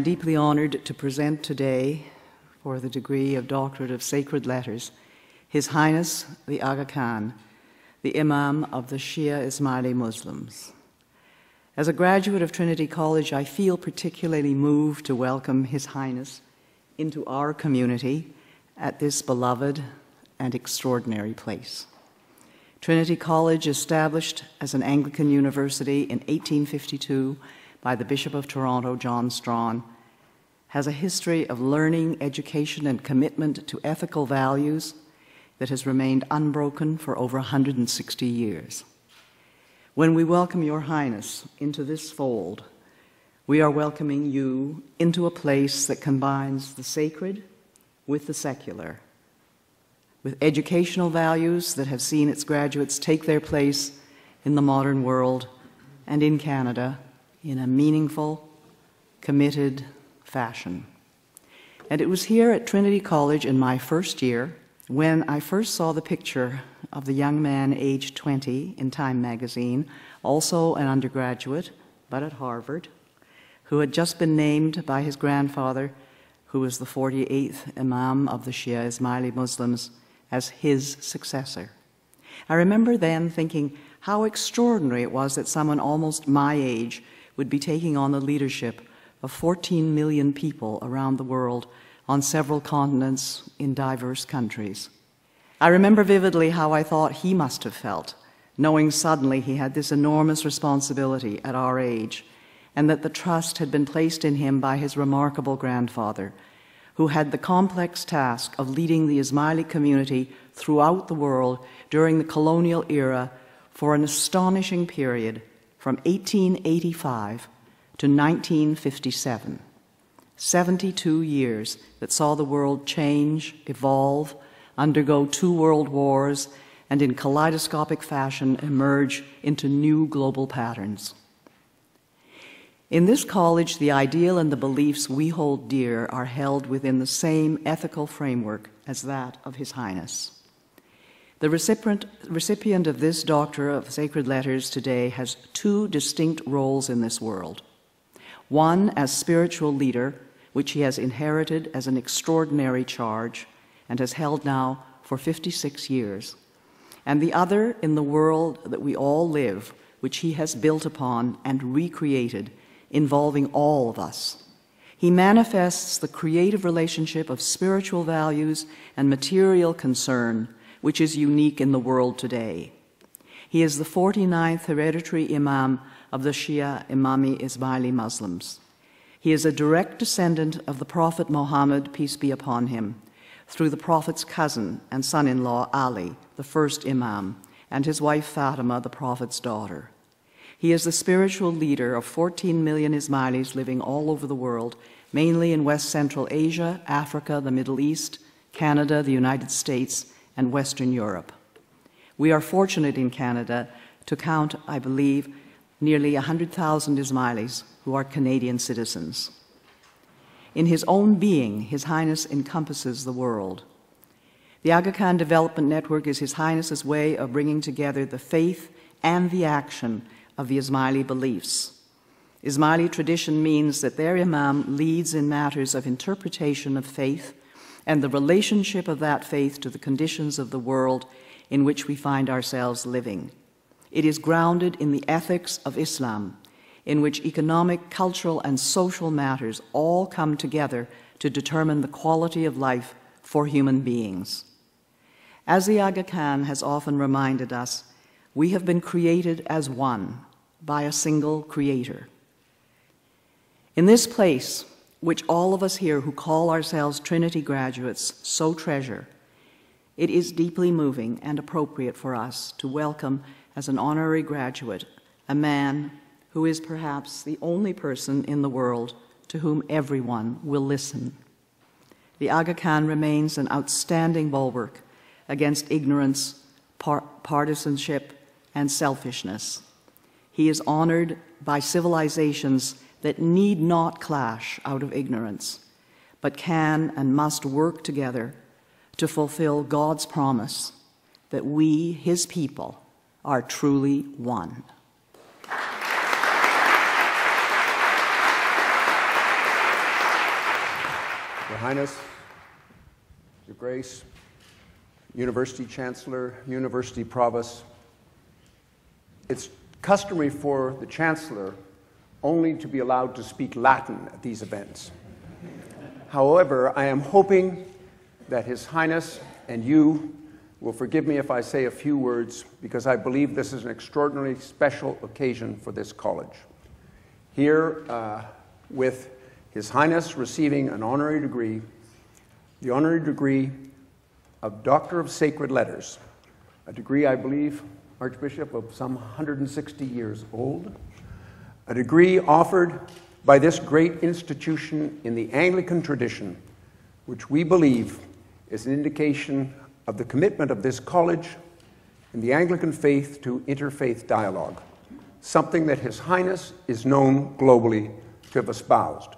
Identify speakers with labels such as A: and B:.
A: am deeply honored to present today, for the degree of Doctorate of Sacred Letters, His Highness the Aga Khan, the Imam of the Shia Ismaili Muslims. As a graduate of Trinity College, I feel particularly moved to welcome His Highness into our community at this beloved and extraordinary place. Trinity College, established as an Anglican university in 1852 by the Bishop of Toronto, John Strachan, has a history of learning, education, and commitment to ethical values that has remained unbroken for over 160 years. When we welcome Your Highness into this fold, we are welcoming you into a place that combines the sacred with the secular, with educational values that have seen its graduates take their place in the modern world and in Canada in a meaningful, committed fashion. And it was here at Trinity College in my first year when I first saw the picture of the young man aged 20 in Time magazine, also an undergraduate, but at Harvard, who had just been named by his grandfather, who was the 48th Imam of the Shia Ismaili Muslims, as his successor. I remember then thinking how extraordinary it was that someone almost my age would be taking on the leadership of 14 million people around the world on several continents in diverse countries. I remember vividly how I thought he must have felt, knowing suddenly he had this enormous responsibility at our age, and that the trust had been placed in him by his remarkable grandfather, who had the complex task of leading the Ismaili community throughout the world during the colonial era for an astonishing period from 1885 to 1957. 72 years that saw the world change, evolve, undergo 2 world wars, and in kaleidoscopic fashion emerge into new global patterns. In this college, the ideal and the beliefs we hold dear are held within the same ethical framework as that of His Highness. The recipient of this Doctor of Sacred Letters today has 2 distinct roles in this world. One as spiritual leader, which he has inherited as an extraordinary charge and has held now for 56 years, and the other in the world that we all live, which he has built upon and recreated, involving all of us. He manifests the creative relationship of spiritual values and material concern, which is unique in the world today. He is the 49th hereditary Imam of the Shia Imami Ismaili Muslims. He is a direct descendant of the Prophet Muhammad, peace be upon him, through the Prophet's cousin and son-in-law Ali, the first Imam, and his wife Fatima, the Prophet's daughter. He is the spiritual leader of 14 million Ismailis living all over the world, mainly in West Central Asia, Africa, the Middle East, Canada, the United States, and Western Europe. We are fortunate in Canada to count, I believe, nearly 100,000 Ismailis who are Canadian citizens. In his own being, His Highness encompasses the world. The Aga Khan Development Network is His Highness's way of bringing together the faith and the action of the Ismaili beliefs. Ismaili tradition means that their Imam leads in matters of interpretation of faith and the relationship of that faith to the conditions of the world in which we find ourselves living. It is grounded in the ethics of Islam, in which economic, cultural, and social matters all come together to determine the quality of life for human beings. As the Aga Khan has often reminded us, we have been created as one by a single creator. In this place, which all of us here who call ourselves Trinity graduates so treasure, it is deeply moving and appropriate for us to welcome as an honorary graduate a man who is perhaps the only person in the world to whom everyone will listen. The Aga Khan remains an outstanding bulwark against ignorance, partisanship, and selfishness. He is honored by civilizations that need not clash out of ignorance, but can and must work together to fulfill God's promise that we, His people, are truly one.
B: Your Highness, Your Grace, University Chancellor, University Provost, it's customary for the Chancellor only to be allowed to speak Latin at these events. However, I am hoping that His Highness and you will forgive me if I say a few words, because I believe this is an extraordinarily special occasion for this college. Here, with His Highness receiving an honorary degree, the honorary degree of Doctor of Sacred Letters, a degree, I believe, Archbishop, of some 160 years old, a degree offered by this great institution in the Anglican tradition, which we believe is an indication of the commitment of this college and the Anglican faith to interfaith dialogue, something that His Highness is known globally to have espoused.